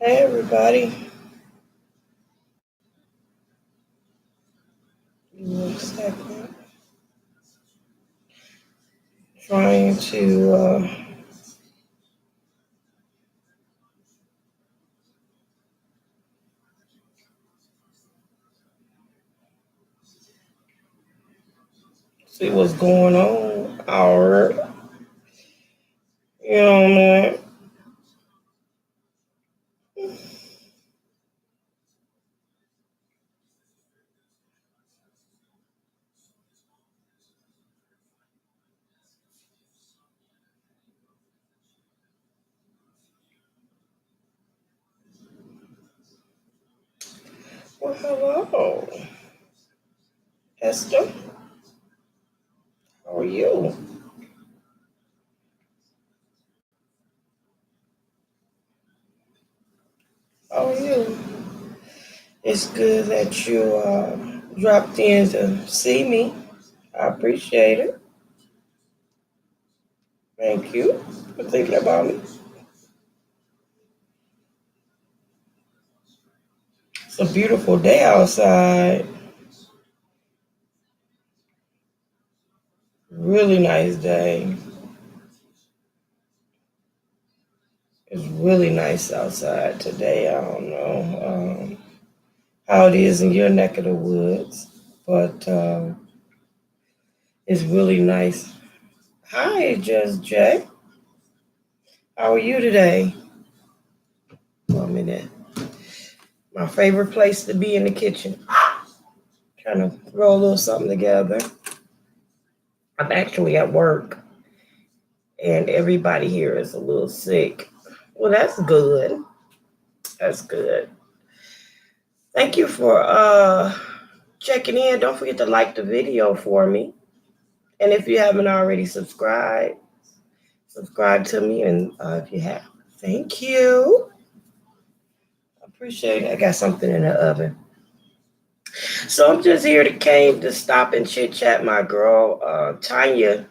Hey everybody. Give me 1 second. Trying to see what's going on. Alright. You know, man. Well, hello. Esther. How are you? How are you? It's good that you dropped in to see me. I appreciate it. Thank you for thinking about me. It's a beautiful day outside. Really nice day. It's really nice outside today. I don't know how it is in your neck of the woods, but it's really nice. Hi, Just Jay. How are you today? 1 minute. My favorite place to be in the kitchen. Trying to throw a little something together. I'm actually at work, and everybody here is a little sick. Well, that's good. That's good. Thank you for checking in. Don't forget to like the video for me. And if you haven't already subscribe to me. And if you have, thank you. I appreciate it. I got something in the oven. So I'm just here to stop and chit chat. My girl, Tanya,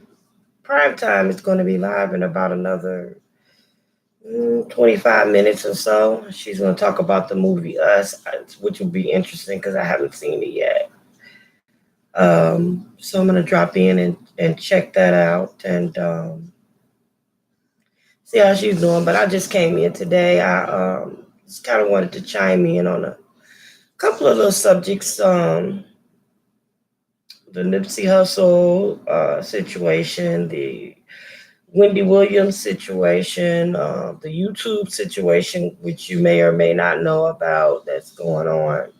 prime time is going to be live in about another 25 minutes or so. She's going to talk about the movie Us, which will be interesting because I haven't seen it yet. So I'm going to drop in and check that out and see how she's doing. But I just came in today. I just kind of wanted to chime in on a couple of little subjects. The Nipsey Hussle situation, the Wendy Williams situation, the YouTube situation, which you may or may not know about, that's going on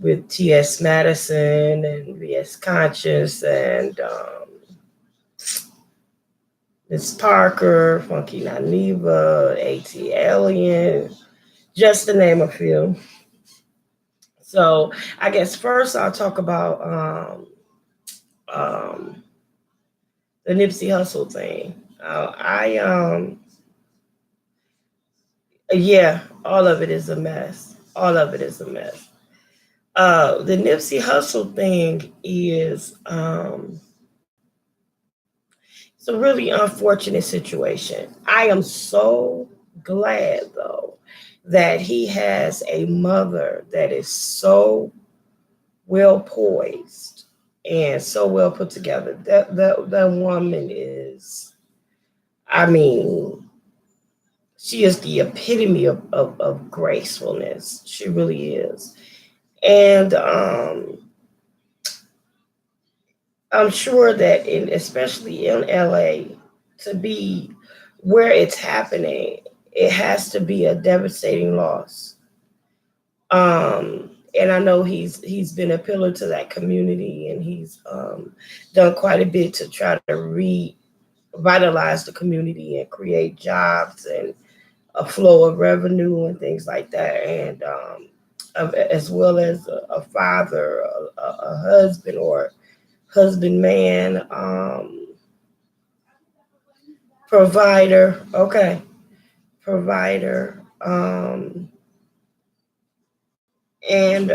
with T.S. Madison and V.S. Conscious and Miss Parker, Funky Naniva, A.T. Alien, just to name a few. So I guess first I'll talk about the Nipsey Hussle thing. Yeah, all of it is a mess. All of it is a mess. The Nipsey Hussle thing is it's a really unfortunate situation. I am so glad though that he has a mother that is so well poised and so well put together. That woman is, I mean, she is the epitome of gracefulness. She really is. And I'm sure that especially in LA, to be where it's happening, it has to be a devastating loss. And I know he's been a pillar to that community, and he's done quite a bit to try to revitalize the community and create jobs and a flow of revenue and things like that, and as well as a father, a husband or husband man, provider, okay, provider, and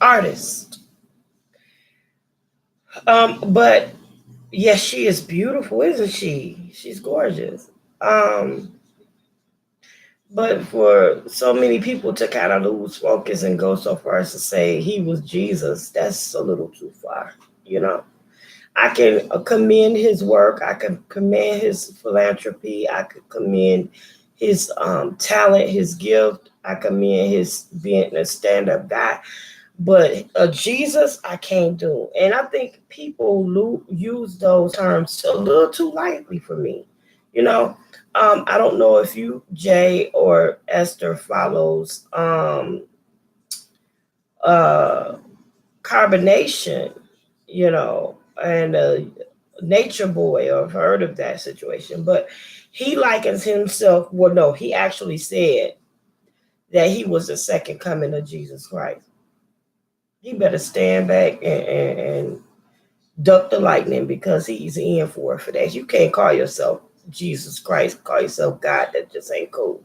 artist. But yes, she is beautiful, isn't she? She's gorgeous. Um, But for so many people to kind of lose focus and go so far as to say he was Jesus, that's a little too far, you know. I can commend his work. I can commend his philanthropy. I could commend his talent, his gift. I commend his being a stand-up guy. But Jesus, I can't do. And I think people use those terms a little too lightly for me. You know, I don't know if you, Jay or Esther, follows uh, carbonation, and Nature Boy, or have heard of that situation. But he likens himself, well, no, he actually said that he was the second coming of Jesus Christ. He better stand back and duck the lightning because he's in for that. You can't call yourself Jesus Christ, call yourself God. That just ain't cool.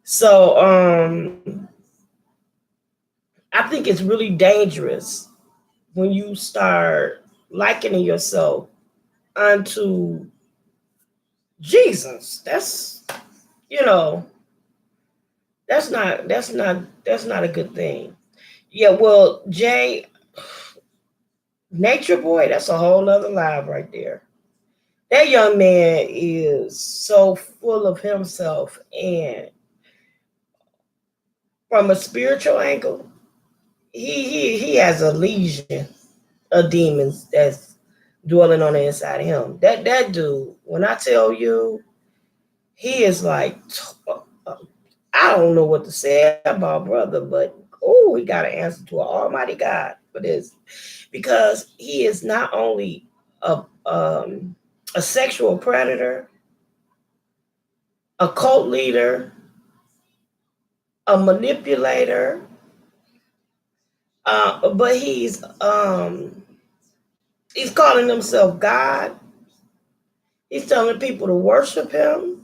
So I think it's really dangerous when you start likening yourself unto Jesus. You know, that's not a good thing. Yeah, well, Jay, Nature Boy, that's a whole nother live right there. That young man is so full of himself, and from a spiritual angle, he has a legion of demons that's dwelling on the inside of him. That dude, when I tell you, he is like, I don't know what to say about brother, but oh, he got to answer to an Almighty God for this, because he is not only a sexual predator, a cult leader, a manipulator, but he's calling himself God. He's telling people to worship him.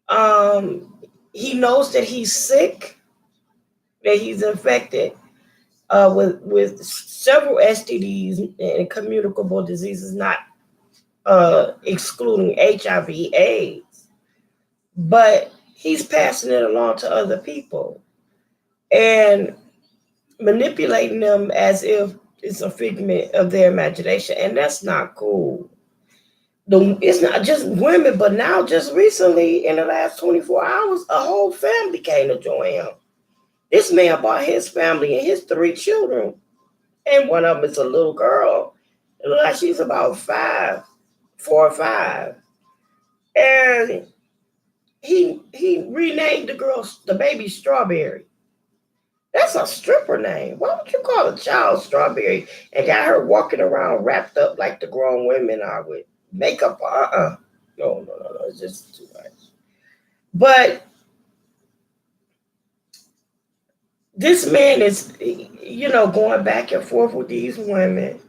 Um, he knows that he's sick, that he's infected with several STDs and communicable diseases, not excluding HIV/AIDS, but he's passing it along to other people and manipulating them as if it's a figment of their imagination, and that's not cool. It's not just women, but now just recently, in the last 24 hours, a whole family came to join him. This man brought his family and his three children, and one of them is a little girl. It looks like she's about 4 or 5, and he renamed the baby Strawberry. That's a stripper name. Why would you call a child Strawberry and got her walking around wrapped up like the grown women are with makeup? No. It's just too much. But this man is, going back and forth with these women.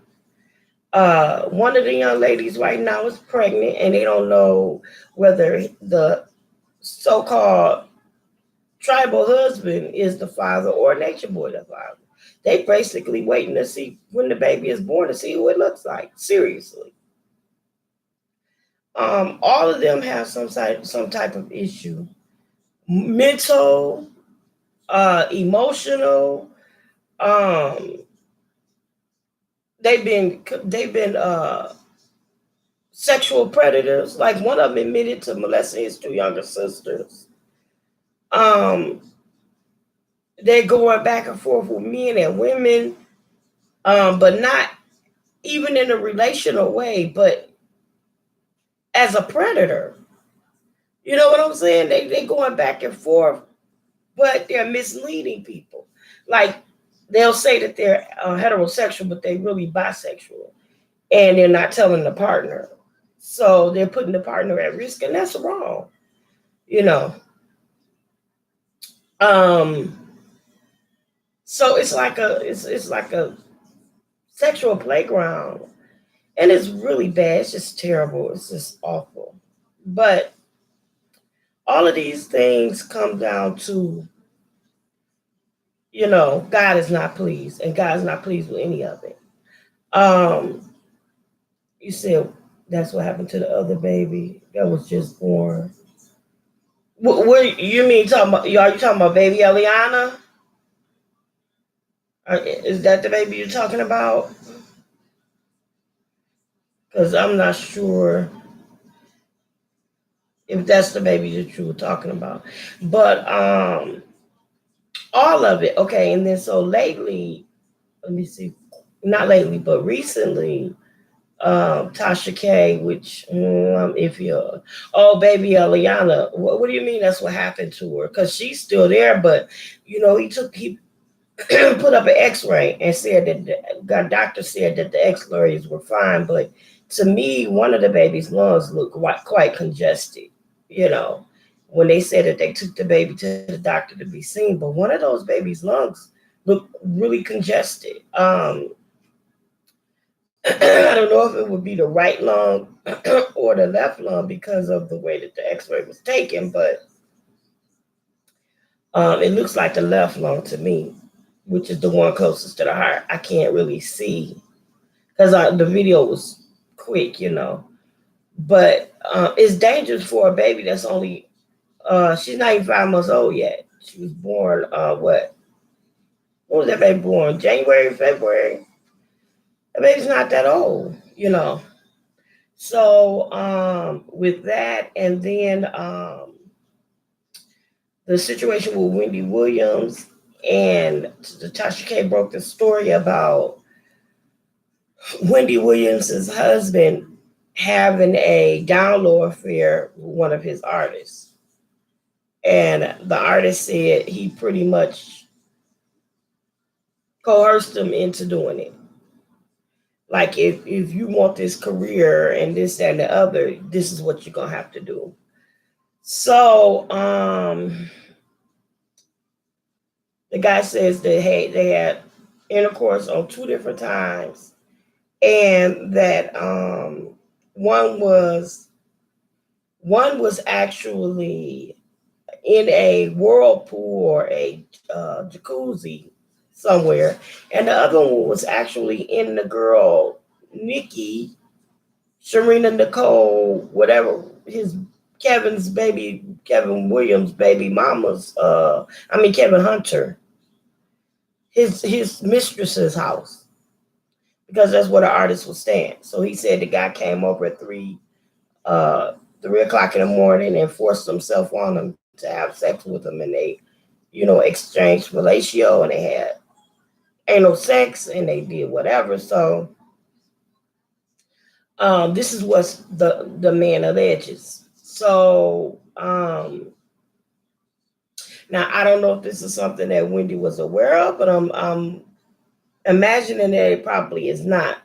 One of the young ladies right now is pregnant, and they don't know whether the so-called tribal husband is the father or Nature Boy the father. They basically waiting to see when the baby is born to see who it looks like. Seriously, all of them have some type of issue, mental, emotional. Um, they've been sexual predators. Like one of them admitted to molesting his two younger sisters. Um, they're going back and forth with men and women, but not even in a relational way, but as a predator. You know what I'm saying? They going back and forth, but they're misleading people. Like they'll say that they're heterosexual, but they really bisexual, and they're not telling the partner. So they're putting the partner at risk, and that's wrong. You know. Um, so it's like a sexual playground, and it's really bad. It's just terrible. It's just awful. But all of these things come down to, God is not pleased, and God is not pleased with any of it. Um, you said that's what happened to the other baby that was just born. What you mean talking about? Are you talking about baby Eliana? Is that the baby you're talking about? Because I'm not sure if that's the baby that you were talking about. But all of it. Okay, and then so lately, let me see. Not lately, but recently, Tasha K, which if you're, oh baby Eliana, what do you mean that's what happened to her? Because she's still there, but he put up an X-ray and said that the doctor said that the X-rays were fine, but to me, one of the baby's lungs looked quite congested. You know, when they said that they took the baby to the doctor to be seen, but one of those baby's lungs looked really congested. I don't know if it would be the right lung or the left lung because of the way that the X-ray was taken, but it looks like the left lung to me, which is the one closest to the heart. I can't really see because the video was quick, But it's dangerous for a baby that's only she's not even 5 months old yet. She was born what? When was that baby born? January, February. The baby's not that old. So with that, and then the situation with Wendy Williams and Tasha K broke the story about Wendy Williams' husband having a down low affair with one of his artists. And the artist said he pretty much coerced him into doing it. Like if you want this career and this and the other, this is what you're gonna have to do. So the guy says that they had intercourse on 2 different times, and that one was one was actually in a whirlpool or a jacuzzi somewhere, and the other one was actually in the girl Nikki Sharina Nicole, whatever his Kevin Williams baby mama's Kevin Hunter, his mistress's house, because that's where the artist was staying. So he said the guy came over at 3 o'clock in the morning and forced himself on him to have sex with him, and they, exchanged fellatio, and they had anal sex, and they did whatever. So this is what the man alleges. So now I don't know if this is something that Wendy was aware of, but I'm imagining that it probably is not,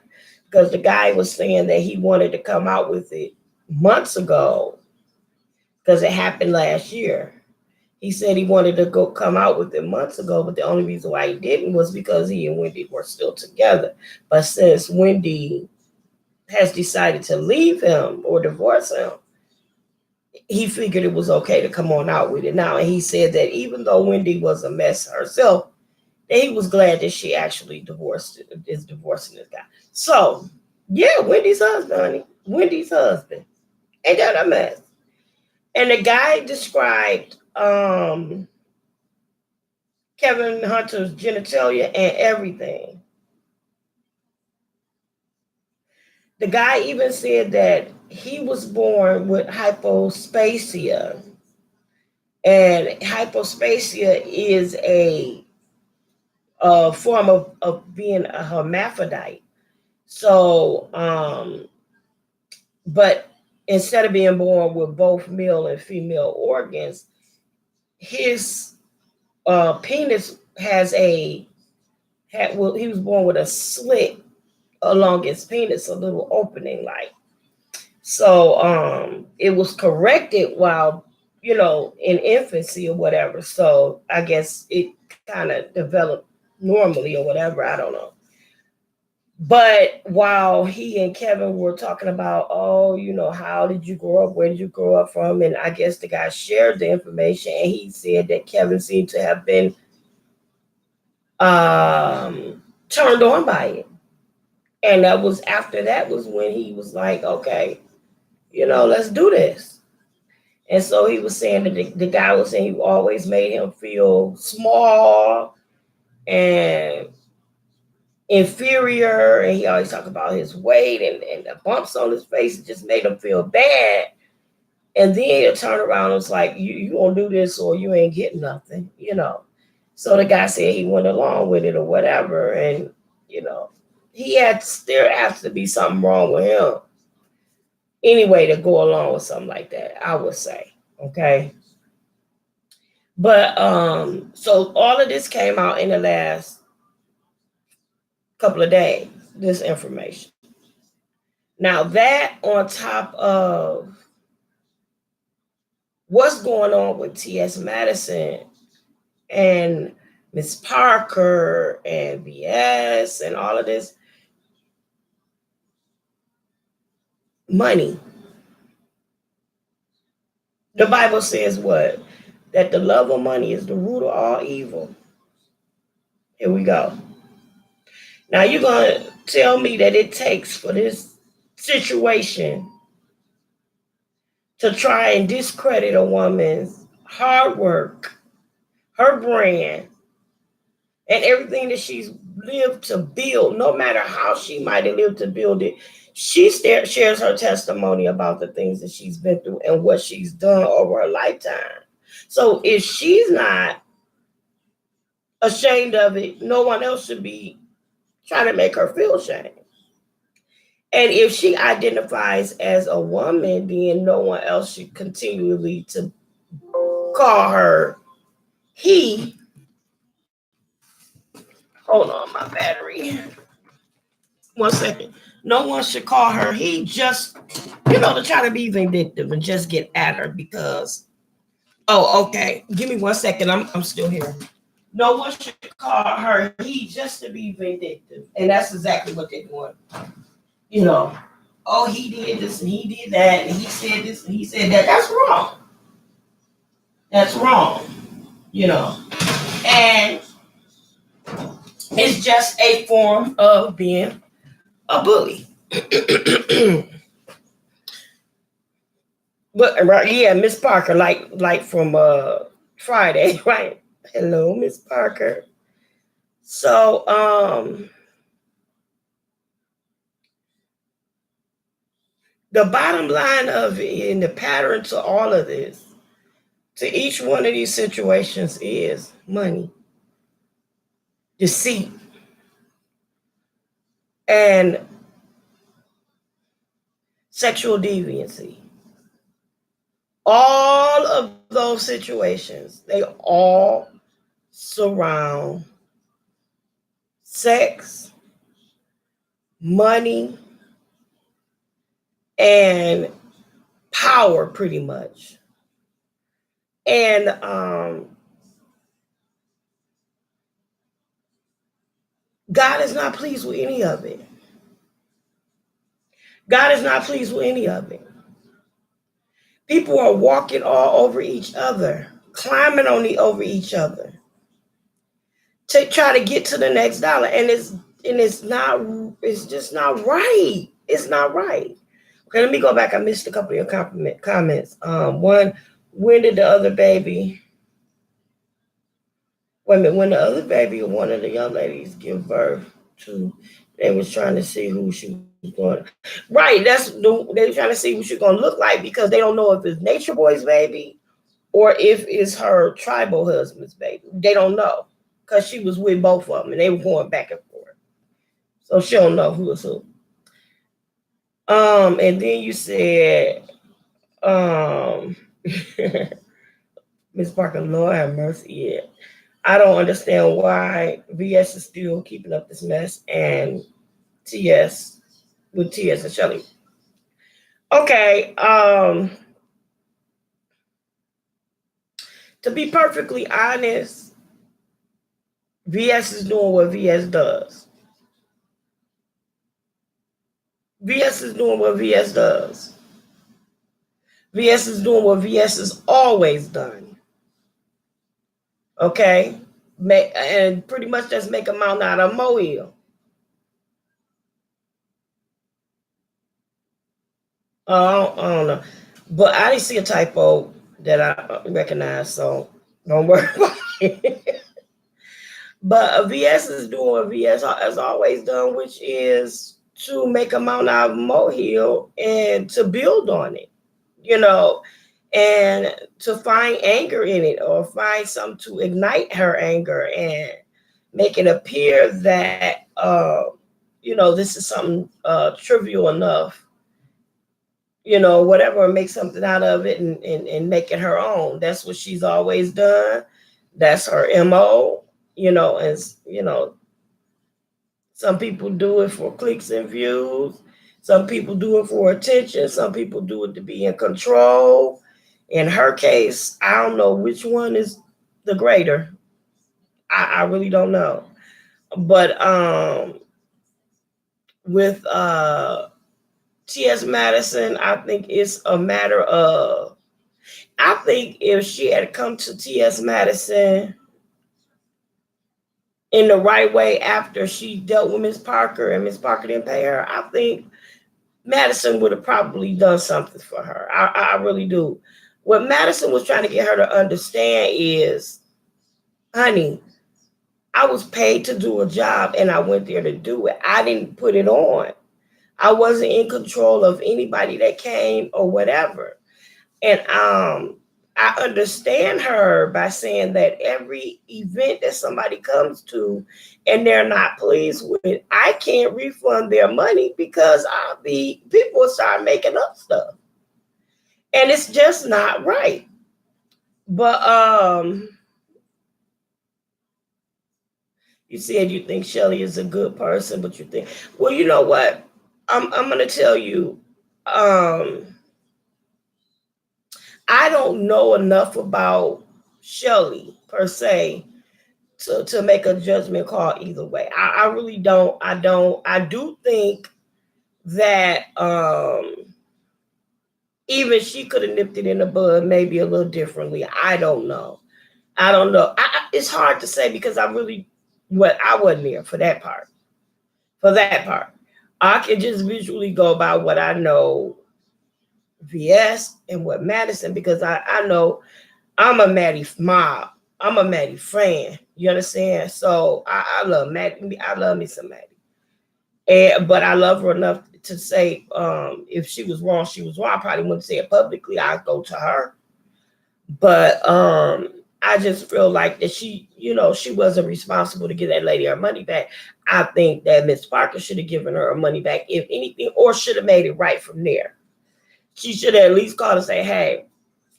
because the guy was saying that he wanted to come out with it months ago because it happened last year. He said he wanted to go come out with it months ago, but the only reason why he didn't was because he and Wendy were still together. But since Wendy has decided to leave him or divorce him, he figured it was okay to come on out with it now. And he said that even though Wendy was a mess herself, that he was glad that she actually is divorcing this guy. So, yeah, Wendy's husband, honey. Wendy's husband. Ain't that a mess? And the guy described Kevin Hunter's genitalia and everything. The guy even said that he was born with hypospasia. And hypospasia is a form of being a hermaphrodite. So, but instead of being born with both male and female organs, his penis he was born with a slit along his penis, a little opening, like. So it was corrected while, in infancy or whatever. So I guess it kind of developed normally or whatever. I don't know. But while he and Kevin were talking about, oh, how did you grow up? Where did you grow up from? And I guess the guy shared the information, and he said that Kevin seemed to have been turned on by it. And after that was when he was like, okay, let's do this. And so he was saying that the guy was saying he always made him feel small and inferior, and he always talked about his weight and the bumps on his face. It just made him feel bad. And then he'll turn around and was like, you gonna do this or you ain't getting nothing, you know. So the guy said he went along with it or whatever, and you know, there has to be something wrong with him anyway to go along with something like that, I would say. Okay. But so all of this came out in the last couple of days, this information. Now that on top of what's going on with T.S. Madison and Miss Parker and BS and all of this money. The Bible says what? That the love of money is the root of all evil. Here we go. Now you're going to tell me that it takes for this situation to try and discredit a woman's hard work, her brand, and everything that she's lived to build, no matter how she might have lived to build it. She shares her testimony about the things that she's been through and what she's done over her lifetime. So if she's not ashamed of it, no one else should be trying to make her feel ashamed. And if she identifies as a woman, then no one else should continually to call her he. Hold on, my battery. 1 second. No one should call her he, just, to try to be vindictive and just get at her because, oh, okay. Give me 1 second. I'm still here. No one should call her he just to be vindictive. And that's exactly what they're doing. Oh, he did this and he did that and he said this and he said that. That's wrong. That's wrong. And it's just a form of being a bully. But right, yeah, Miss Parker, like from Friday, right? Hello, Miss Parker. So the bottom line of it and the pattern to all of this, to each one of these situations, is money, deceit, and sexual deviancy. All of those situations, they all surround sex, money, and power, pretty much. And God is not pleased with any of it. God is not pleased with any of it. People are walking all over each other, climbing over each other to try to get to the next dollar. And it's just not right. It's not right. Okay, let me go back. I missed a couple of your comments. One, when did the other baby? Wait a minute. When the other baby or one of the young ladies give birth to, they was trying to see who she was going. Right. They were trying to see who she's gonna look like because they don't know if it's Nature Boy's baby or if it's her tribal husband's baby. They don't know because she was with both of them and they were going back and forth. So she don't know who is who. And then you said, Miss Parker, Lord have mercy. Yeah. I don't understand why VS is still keeping up this mess and TS with TS and Shelly. Okay. To be perfectly honest, VS is doing what VS does. VS is doing what VS does. VS is doing what VS has always done. Okay? And pretty much just make a mountain out of a molehill. I don't know. But I didn't see a typo that I recognize. So don't worry about it. But VS is doing what VS has always done, which is to make a mountain out of a molehill and to build on it, you know, and to find anger in it or find something to ignite her anger and make it appear that, this is something trivial enough, whatever, make something out of it and make it her own. That's what she's always done. That's her MO, and, some people do it for clicks and views. Some people do it for attention. Some people do it to be in control. In her case, I don't know which one is the greater. I really don't know. But with T.S. Madison, I think it's a matter of, I think if she had come to T.S. Madison in the right way after she dealt with Miss Parker and Miss Parker didn't pay her, I think Madison would have probably done something for her. I really do. What Madison was trying to get her to understand is, honey, I was paid to do a job and I went there to do it. I didn't put it on. I wasn't in control of anybody that came or whatever. And I understand her by saying that every event that somebody comes to and they're not pleased with, I can't refund their money because people will start making up stuff. And it's just not right. But you said you think Shelly is a good person, but you think, well, you know what? I'm gonna tell you, I don't know enough about Shelly per se to make a judgment call either way. I really don't. I do think that even she could have nipped it in the bud maybe a little differently. I don't know. It's hard to say because I wasn't there for that part. For that part, I can just visually go by what I know VS and what Madison, because I know I'm a Maddie mob. I'm a Maddie friend. You understand? So I love Maddie. I love me some Maddie. But I love her enough to say, if she was wrong, she was wrong. I probably wouldn't say it publicly. I'd go to her. But I just feel like that she wasn't responsible to give that lady her money back. I think that Miss Parker should have given her her money back, if anything, or should have made it right from there. She should have at least called and say, hey,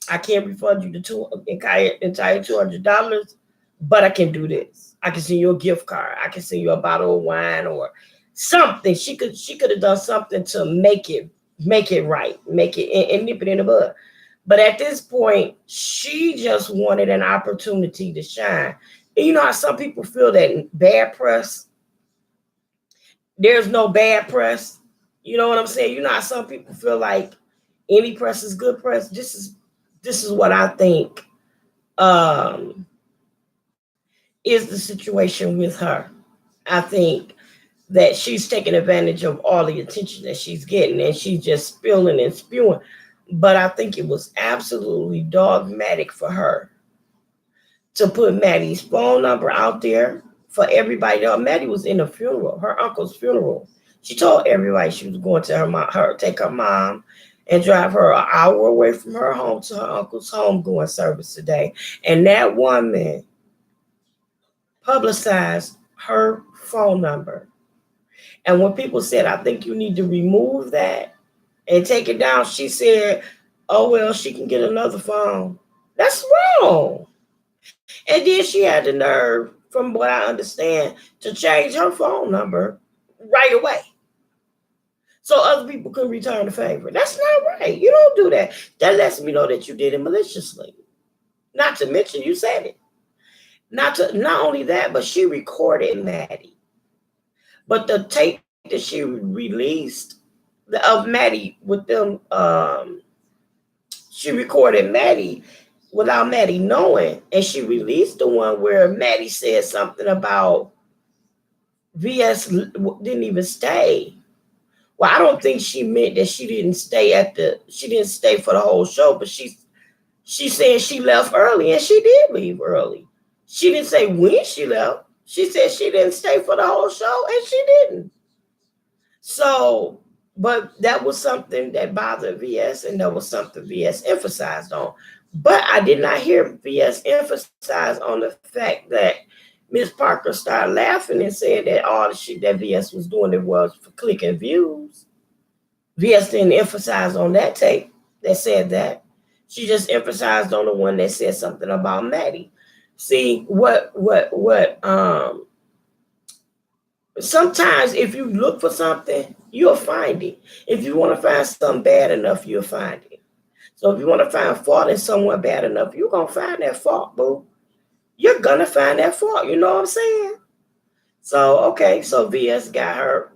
I can't refund you the entire $200, but I can do this. I can send you a gift card. I can send you a bottle of wine or something. She could have done something to make it right, make it and nip it in the bud. But at this point, she just wanted an opportunity to shine. And you know how some people feel that bad press, there's no bad press. You know what I'm saying? You know how some people feel like any press is good press. This is what I think is the situation with her. I think that she's taking advantage of all the attention that she's getting and she's just spilling and spewing. But I think it was absolutely dogmatic for her to put Maddie's phone number out there for everybody. Maddie was in a funeral, her uncle's funeral. She told everybody she was going to take her mom and drive her an hour away from her home to her uncle's homegoing service today. And that woman publicized her phone number. And when people said, I think you need to remove that and take it down, she said, oh, well, she can get another phone. That's wrong. And then she had the nerve, from what I understand, to change her phone number right away, so other people can return the favor. That's not right. You don't do that. That lets me know that you did it maliciously. Not to mention, you said it. Not only that, but she recorded Maddie. But the tape that she released of Maddie with them, she recorded Maddie without Maddie knowing, and she released the one where Maddie said something about VS didn't even stay. Well, I don't think she meant that she didn't stay for the whole show, but she She said she left early, and she did leave early. She didn't say when she left. She said she didn't stay for the whole show, and she didn't. So, but that was something that bothered VS, and that was something VS emphasized on. But I did not hear VS emphasize on the fact that Miss Parker started laughing and said that all the shit that VS was doing it was for clicking views. VS didn't emphasize on that tape that said that. She just emphasized on the one that said something about Maddie. See what sometimes if you look for something, you'll find it. If you want to find something bad enough, you'll find it. So if you want to find fault in someone bad enough, you're gonna find that fault, boo. You're gonna find that fault. You know what I'm saying? So okay, so VS got her,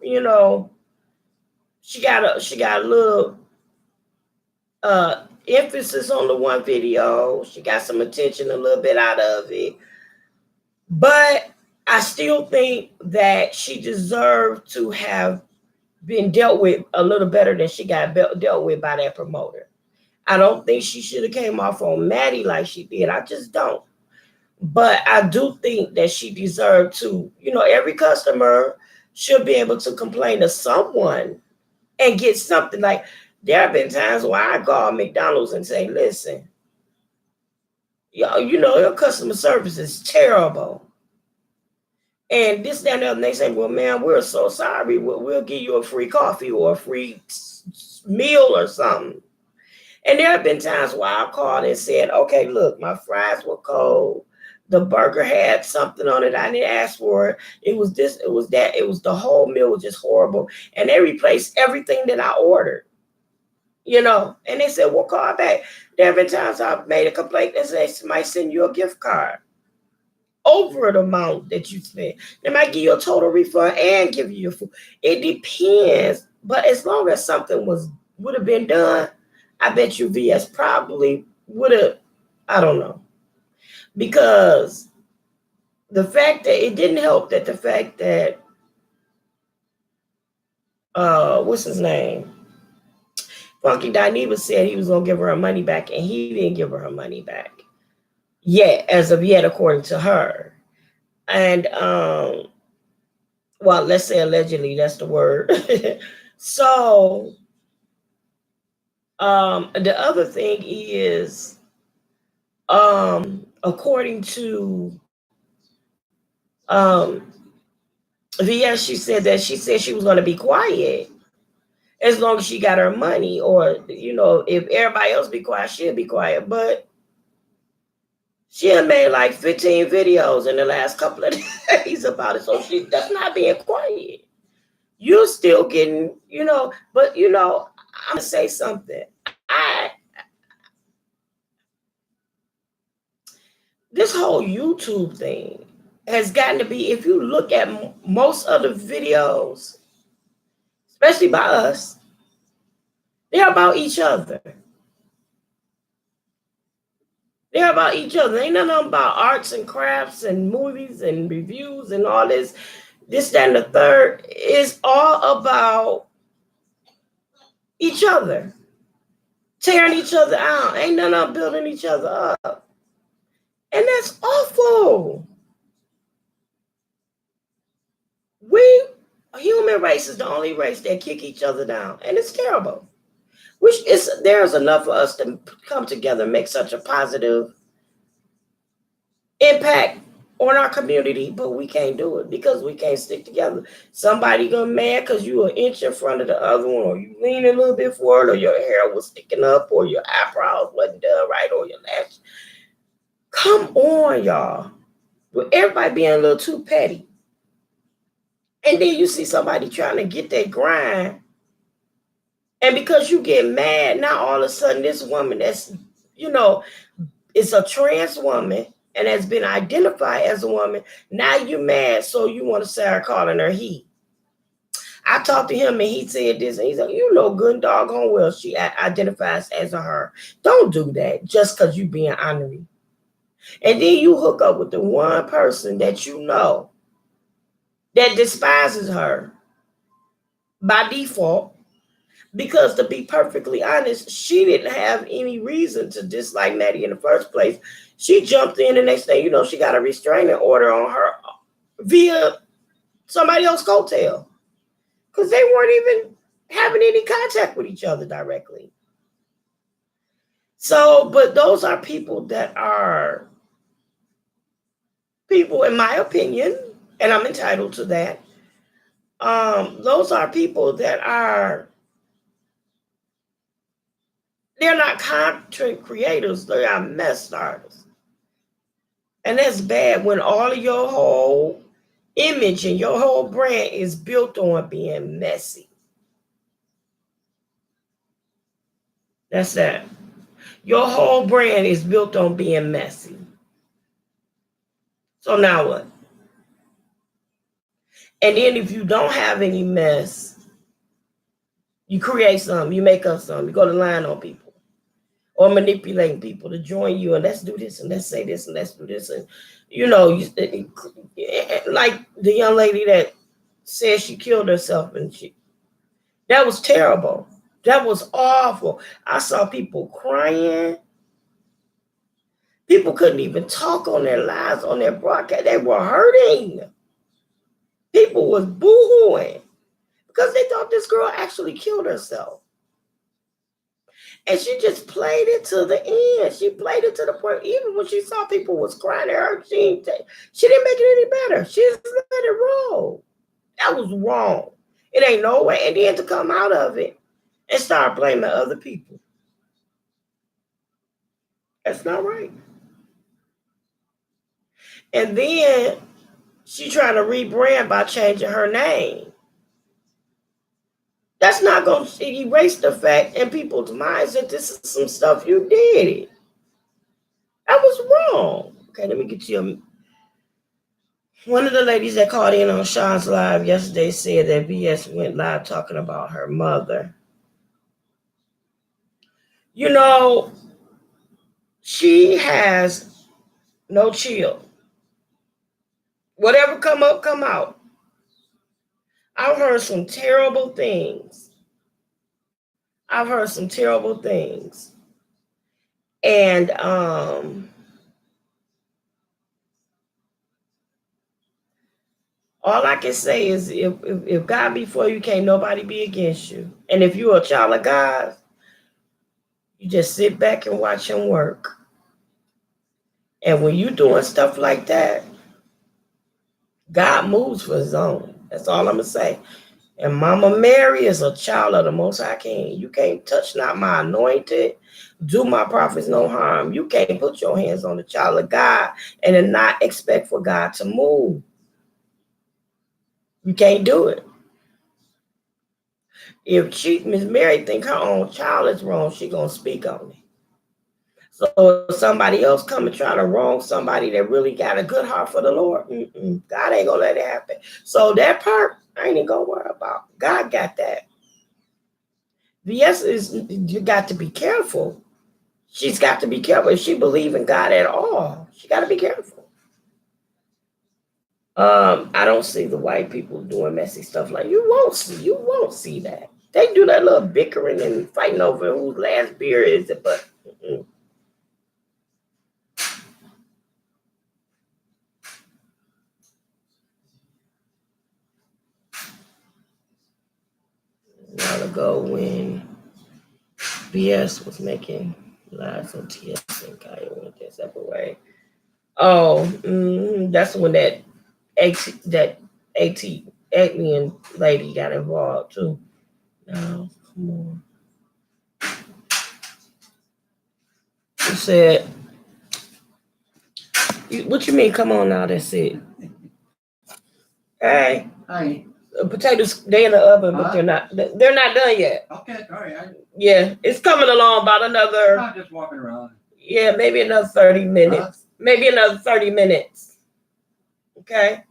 she got a little emphasis on the one video. She got some attention a little bit out of it. But I still think that she deserved to have been dealt with a little better than she got dealt with by that promoter. I don't think she should have came off on Maddie like she did. I just don't. But I do think that she deserved to, every customer should be able to complain to someone and get something. Like, there have been times where I call McDonald's and say, listen, your customer service is terrible. And this, that, and the other. And they say, well, man, we're so sorry. We'll give you a free coffee or a free meal or something. And there have been times where I called and said, okay, look, my fries were cold. The burger had something on it. I didn't ask for it. It was this, it was that. It was the whole meal was just horrible. And they replaced everything that I ordered. And they said, well, call back. There have been times I've made a complaint and said, somebody send you a gift card over the amount that you spent. They might give you a total refund and give you your food. It depends. But as long as something would have been done, I bet you VS probably would have, I don't know. Because the fact that it didn't help that the fact that, what's his name? Funky Dineva said he was going to give her her money back, and he didn't give her her money back yet, as of yet, according to her. And, well, let's say allegedly, that's the word. So, the other thing is, according to VS, she said she was going to be quiet as long as she got her money, or if everybody else be quiet, she'll be quiet. But she had made like 15 videos in the last couple of days about it, so that's not being quiet. You're still getting, but I'm gonna say something. This whole YouTube thing has gotten to be, if you look at most of the videos, especially by us, they're about each other. They're about each other. Ain't nothing about arts and crafts and movies and reviews and all this, that, and the third. Is all about each other, tearing each other out. Ain't nothing about building each other up. And that's awful. Human race is the only race that kick each other down, and it's terrible. There's enough for us to come together and make such a positive impact on our community, but we can't do it because we can't stick together. Somebody gonna mad because you an inch in front of the other one, or you lean a little bit forward, or your hair was sticking up, or your eyebrows wasn't done right, or your lashes. Come on, y'all. With everybody being a little too petty. And then you see somebody trying to get that grind. And because you get mad, now all of a sudden this woman that's, is a trans woman and has been identified as a woman, now you're mad, so you want to start calling her he. I talked to him and he said this, and he's like, good doggone well she identifies as a her. Don't do that just because you being honorary. And then you hook up with the one person that that despises her by default, Because to be perfectly honest, she didn't have any reason to dislike Maddie in the first place. She jumped in, the next thing you know, she got a restraining order on her via somebody else's coattail. Because they weren't even having any contact with each other directly. So, but those are people, in my opinion, and I'm entitled to that. Those are people that they're not content creators, they are mess starters. And that's bad when all of your whole image and your whole brand is built on being messy. That's that. Your whole brand is built on being messy. So now what? And then if you don't have any mess, you create some, you make up some, you go to line on people or manipulating people to join you, and let's do this and let's say this and let's do this. And like the young lady that said she killed herself, and that was terrible. That was awful. I saw people crying. People couldn't even talk on their lives, on their broadcast. They were hurting. People was boo-hooing because they thought this girl actually killed herself. And she just played it to the end. She played it to the point, even when she saw people was crying at her, she didn't make it any better. She just let it roll. That was wrong. It ain't no way. And then to come out of it and start blaming other people. That's not right. And then she trying to rebrand by changing her name. That's not going to erase the fact in people's minds that this is some stuff you did. That was wrong. Okay, let me get you one of the ladies that called in on Sean's live yesterday said that BS went live talking about her mother. You know, she has no chill. Whatever come up, come out. I've heard some terrible things. And all I can say is if God be for you, can't nobody be against you. And if you're a child of God, you just sit back and watch him work. And when you're doing stuff like that, God moves for his own. That's all I'm going to say. And Mama Mary is a child of the Most High King. You can't touch not my anointed, do my prophets no harm. You can't put your hands on the child of God and then not expect for God to move. You can't do it. If Miss Mary think her own child is wrong, she gonna speak on it. So if somebody else come and try to wrong somebody that really got a good heart for the Lord, God ain't gonna let it happen. So that part, I ain't even gonna worry about. God got that. Yes, you got to be careful. She's got to be careful. If she believes in God at all, she got to be careful. I don't see the white people doing messy stuff like you won't see that. They do that little bickering and fighting over whose last beer is it, but a while ago when BS was making lives on TS and Kaya went their separate way. Oh, that's when that alien lady got involved too. No, come on. You said, what you mean? Come on now, that's it. Hey. Hi. Potatoes, they in the oven, but they're not done yet. Okay, all right. Yeah, it's coming along about another. I'm just walking around. Yeah, maybe another 30 minutes. Maybe another 30 minutes. Okay.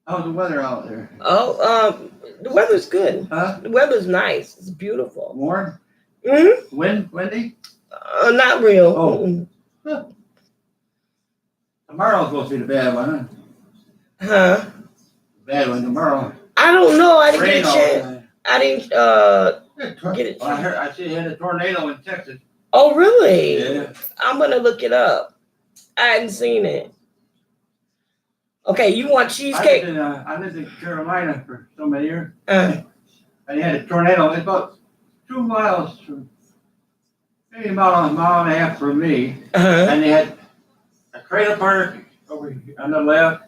How's the weather out there? Oh, the weather's good. Huh? The weather's nice. It's beautiful. Warm? Mm-hmm. Windy? Not real. Oh. Tomorrow's supposed to be the bad one, huh? Huh? Bad one tomorrow. I don't know. I didn't Rain get a all chance. the time. I didn't get it. Well, I see you had a tornado in Texas. Oh, really? Yeah. I'm gonna look it up. I hadn't seen it. Okay, you want cheesecake? I lived in Carolina for so many years. Uh, And they had a tornado. It's about 2 miles from, maybe about a mile and a half from me. uh-huh. And they had a trailer park over here on the left,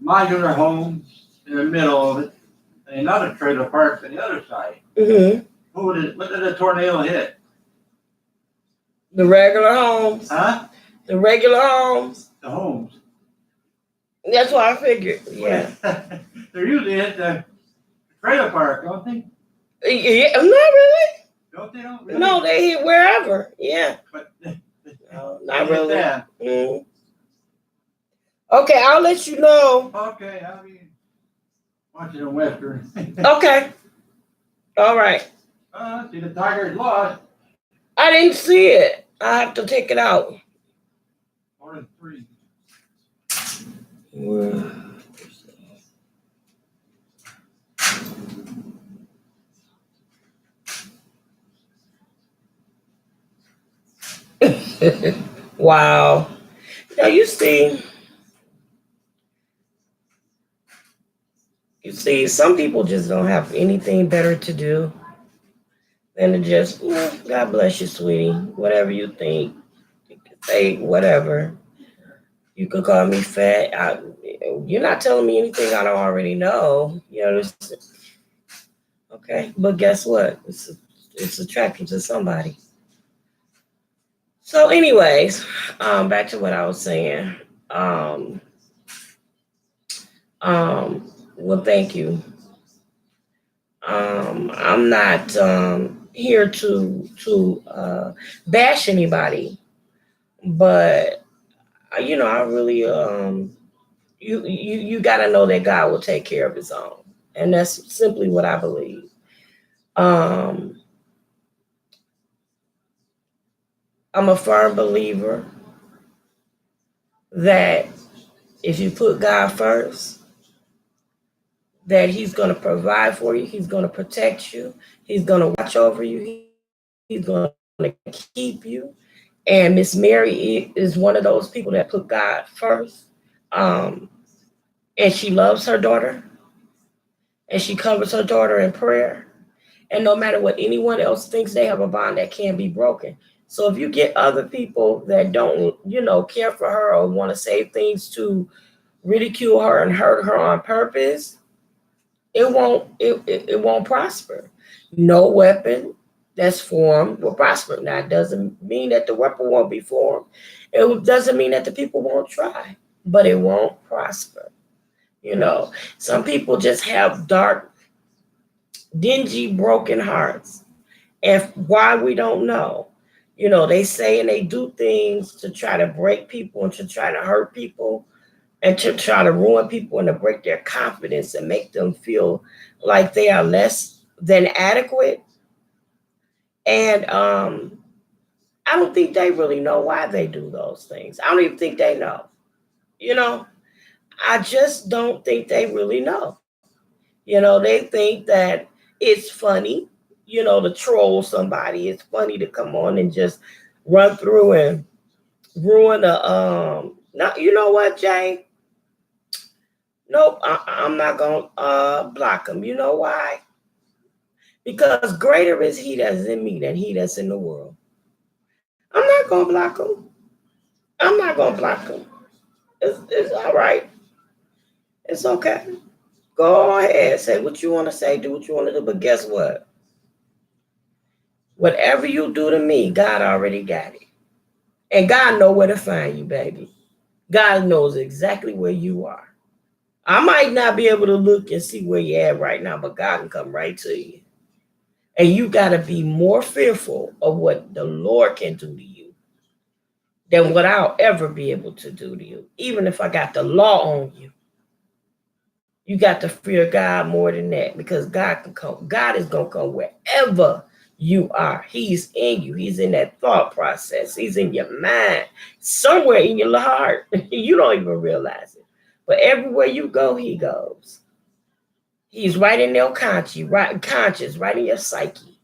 modular homes in the middle of it, and another trailer park on the other side. Mm-hmm. What did the tornado hit? The regular homes. Huh? The regular homes. The homes. That's what I figured. Yeah. They're usually at the trailer park, don't they? Yeah. Not really. Don't they? Don't really? No, they hit wherever. Yeah. But No, they not hit really. that. Mm. Okay, I'll let you know. Okay, I'll be watching the Western. Okay. All right. See, the Tigers lost I didn't see it. I have to take it out. 4-3. Wow. Now you see, some people just don't have anything better to do than to just, God bless you, sweetie. Whatever you think, you can say whatever. You could call me fat. You're not telling me anything I don't already know. You understand? Okay, but guess what? It's attractive to somebody. So, anyways, back to what I was saying. Um, well, thank you. I'm not here to bash anybody, but I really you got to know that God will take care of His own, and that's simply what I believe. Um, I'm a firm believer that if you put God first, that He's going to provide for you, He's going to protect you, He's going to watch over you, He's going to keep you. And Miss Mary is one of those people that put God first. Um, and she loves her daughter, and she covers her daughter in prayer. And no matter what anyone else thinks, they have a bond that can't be broken. So if you get other people that don't, care for her or want to say things to ridicule her and hurt her on purpose, it won't prosper. No weapon that's formed will prosper. Now it doesn't mean that the weapon won't be formed. It doesn't mean that the people won't try, but it won't prosper. Some people just have dark, dingy, broken hearts. And why, we don't know. They say and they do things to try to break people and to try to hurt people and to try to ruin people and to break their confidence and make them feel like they are less than adequate. And I don't think they really know why they do those things. I don't even think they know. You know, I just don't think they really know. They think that it's funny, to troll somebody. It's funny to come on and just run through and ruin now, you know what, Jay? Nope, I'm not gonna block them. You know why? Because greater is He that's in me than he that's in the world. I'm not gonna block them. I'm not gonna block them. It's all right. It's okay. Go ahead, say what you want to say, do what you want to do. But guess what? Whatever you do to me, God already got it. And God know where to find you, baby. God knows exactly where you are. I might not be able to look and see where you're at right now, but God can come right to you. And you got to be more fearful of what the Lord can do to you than what I'll ever be able to do to you. Even if I got the law on you, you got to fear God more than that, because God can come. God is going to come wherever you are. He's in you. He's in that thought process. He's in your mind, somewhere in your heart. You don't even realize it. But everywhere you go, he goes. He's right in your conscious, right in your psyche.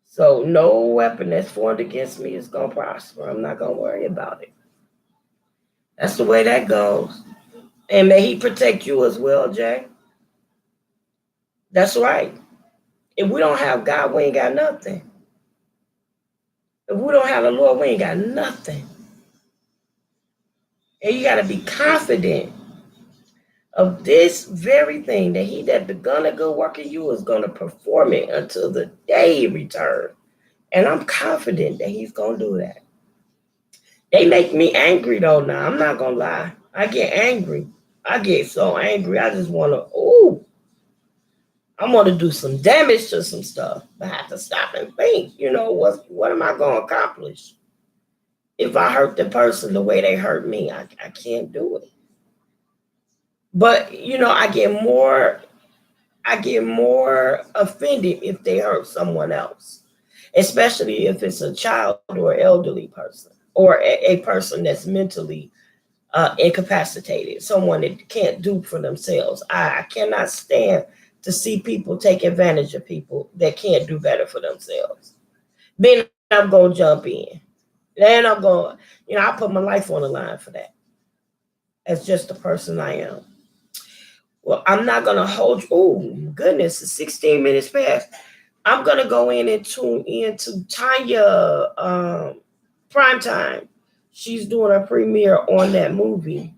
So no weapon that's formed against me is gonna prosper. I'm not gonna worry about it. That's the way that goes. And may he protect you as well, Jay. That's right. If we don't have God, we ain't got nothing. If we don't have the Lord, we ain't got nothing. And you got to be confident of this very thing, that he that begun a good work in you is going to perform it until the day he returns. And I'm confident that he's going to do that. They make me angry though now. I'm not going to lie. I get angry. I get so angry. I just want to, I want to do some damage to some stuff. But I have to stop and think, what am I going to accomplish? If I hurt the person the way they hurt me, I can't do it. But I get more offended if they hurt someone else, especially if it's a child or elderly person, or a person that's mentally incapacitated, someone that can't do for themselves. I cannot stand to see people take advantage of people that can't do better for themselves. Then I'm going to jump in. Then I'm going, I put my life on the line for that. As just the person I am. Well, I'm not going to hold you. Oh, goodness, it's 16 minutes past. I'm going to go in and tune into Tanya Primetime. She's doing a premiere on that movie.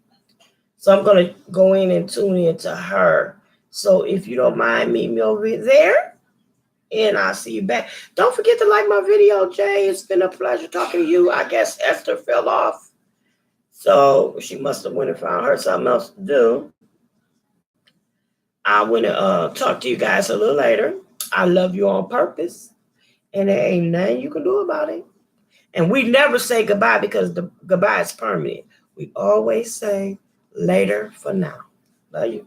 So I'm going to go in and tune into her. So if you don't mind, meet me over there. And I'll see you back. Don't forget to like my video, Jay. It's been a pleasure talking to you. I guess Esther fell off. So she must have went and found her something else to do. I want to talk to you guys a little later. I love you on purpose. And there ain't nothing you can do about it. And we never say goodbye, because the goodbye is permanent. We always say later for now. Love you.